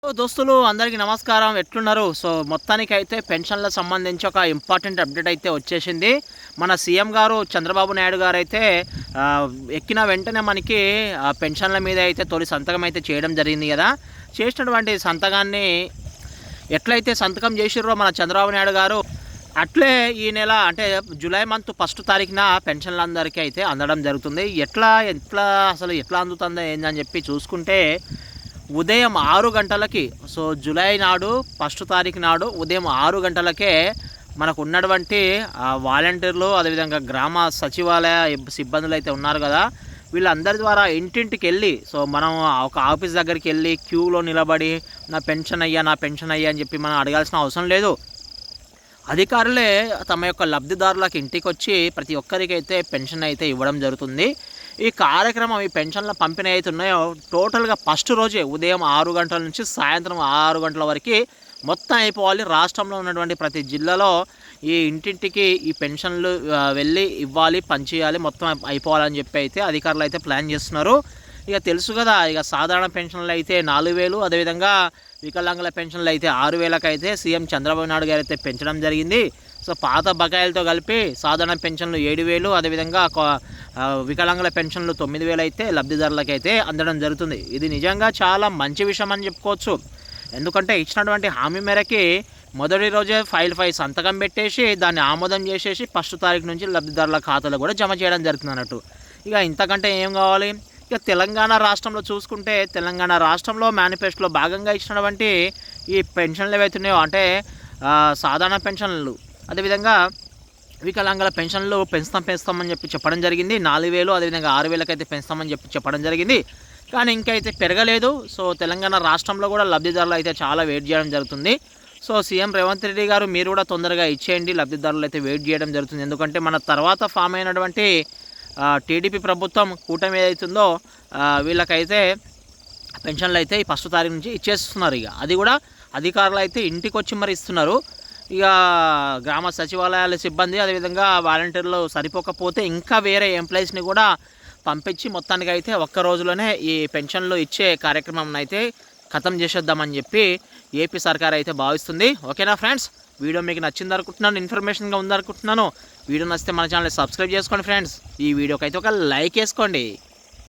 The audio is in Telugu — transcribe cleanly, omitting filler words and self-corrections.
దోస్తులు అందరికీ నమస్కారం. ఎట్లున్నారు? సో మొత్తానికైతే పెన్షన్లకు సంబంధించి ఒక ఇంపార్టెంట్ అప్డేట్ అయితే వచ్చేసింది. మన సీఎం గారు చంద్రబాబు నాయుడు గారు అయితే ఎక్కిన వెంటనే మనకి పెన్షన్ల మీద అయితే తొలి సంతకం అయితే చేయడం జరిగింది కదా. చేసినటువంటి సంతకాన్ని ఎట్లయితే సంతకం చేసిర్రో మన చంద్రబాబు నాయుడు గారు అట్లే ఈ నెల అంటే జూలై మంత్ 1 తారీఖున పెన్షన్లందరికీ అయితే అందడం జరుగుతుంది. అసలు ఎట్లా అందుతుందో ఏందని చెప్పి చూసుకుంటే ఉదయం 6 గంటలకి, సో జూలై నాడు 1 తారీఖు నాడు ఉదయం 6 గంటలకే మనకు ఉన్నటువంటి వాలంటీర్లు, అదేవిధంగా గ్రామ సచివాలయ సిబ్బందులు అయితే ఉన్నారు కదా, వీళ్ళందరి ద్వారా ఇంటింటికి వెళ్ళి, సో మనం ఒక ఆఫీస్ దగ్గరికి వెళ్ళి క్యూలో నిలబడి నా పెన్షన్ అయ్యా అని చెప్పి మనం అడగాల్సిన అవసరం లేదు. అధికారులే తమ యొక్క లబ్ధిదారులకు ఇంటికి వచ్చి ప్రతి ఒక్కరికైతే పెన్షన్ అయితే ఇవ్వడం జరుగుతుంది. ఈ కార్యక్రమం, ఈ పెన్షన్ల పంపిణీ అయితే ఉన్నాయో టోటల్గా ఫస్ట్ రోజే ఉదయం 6 గంటల నుంచి సాయంత్రం 6 గంటల వరకు మొత్తం అయిపోవాలి. రాష్ట్రంలో ఉన్నటువంటి ప్రతి జిల్లాలో ఈ ఇంటింటికి ఈ పెన్షన్లు వెళ్ళి ఇవ్వాలి, పంచేయాలి, మొత్తం అయిపోవాలని చెప్పి అయితే అధికారులు అయితే ప్లాన్ చేస్తున్నారు. ఇక తెలుసు కదా, ఇక సాధారణ పెన్షన్లు అయితే 4,000, అదేవిధంగా వికలాంగుల పెన్షన్లు అయితే 6,000కి అయితే సీఎం చంద్రబాబు నాయుడు గారు అయితే పెంచడం జరిగింది. సో పాత బకాయిలతో కలిపి సాధారణ పెన్షన్లు 7,000, అదేవిధంగా వికలాంగుల పెన్షన్లు 9,000 అయితే లబ్ధిదారులకు అయితే అందడం జరుగుతుంది. ఇది నిజంగా చాలా మంచి విషయం అని చెప్పుకోవచ్చు. ఎందుకంటే ఇచ్చినటువంటి హామీ మేరకి మొదటి రోజే ఫైల్ సంతకం పెట్టేసి దాన్ని ఆమోదం చేసేసి 1 తారీఖు నుంచి లబ్ధిదారుల ఖాతాలో కూడా జమ చేయడం జరుగుతుంది అన్నట్టు. ఇక ఇంతకంటే ఏం కావాలి? ఇక తెలంగాణ రాష్ట్రంలో చూసుకుంటే, తెలంగాణ రాష్ట్రంలో మేనిఫెస్టోలో భాగంగా ఇచ్చినటువంటి ఈ పెన్షన్లు ఏవైతున్నాయో అంటే సాధారణ పెన్షన్లు, అదేవిధంగా వికలాంగుల పెన్షన్లు పెంచుతామని చెప్పి చెప్పడం జరిగింది. 4,000, అదేవిధంగా 6,000కి అయితే పెంచుతామని చెప్పడం జరిగింది. కానీ ఇంకైతే పెరగలేదు. సో తెలంగాణ రాష్ట్రంలో కూడా లబ్ధిదారులు అయితే చాలా వెయిట్ చేయడం జరుగుతుంది. సో సీఎం రేవంత్ రెడ్డి గారు మీరు కూడా తొందరగా ఇచ్చేయండి, లబ్ధిదారులు అయితే వెయిట్ చేయడం జరుగుతుంది. ఎందుకంటే మన తర్వాత ఫామ్ అయినటువంటి టీడీపీ ప్రభుత్వం, కూటమి ఏదైతుందో వీళ్ళకైతే పెన్షన్లు అయితే ఈ 1 తారీఖు నుంచి ఇచ్చేస్తున్నారు. ఇక అది కూడా అధికారులు అయితే ఇంటికి వచ్చి మరి ఇస్తున్నారు. ఇక గ్రామ సచివాలయాల సిబ్బంది, అదేవిధంగా వాలంటీర్లు సరిపోకపోతే ఇంకా వేరే ఎంప్లాయీస్ని కూడా పంపించి మొత్తానికి అయితే ఒక్క రోజులోనే ఈ పెన్షన్లు ఇచ్చే కార్యక్రమం అయితే ఖతం చేసేద్దామని చెప్పి ఏపీ సర్కార్ అయితే భావిస్తుంది. ఓకేనా ఫ్రెండ్స్, వీడియో మీకు నచ్చింది అనుకుంటున్నాను, ఇన్ఫర్మేషన్గా ఉందనుకుంటున్నాను. వీడియో నచ్చితే మన ఛానల్ సబ్స్క్రైబ్ చేసుకోండి ఫ్రెండ్స్. ఈ వీడియోకి అయితే ఒక లైక్ వేసుకోండి.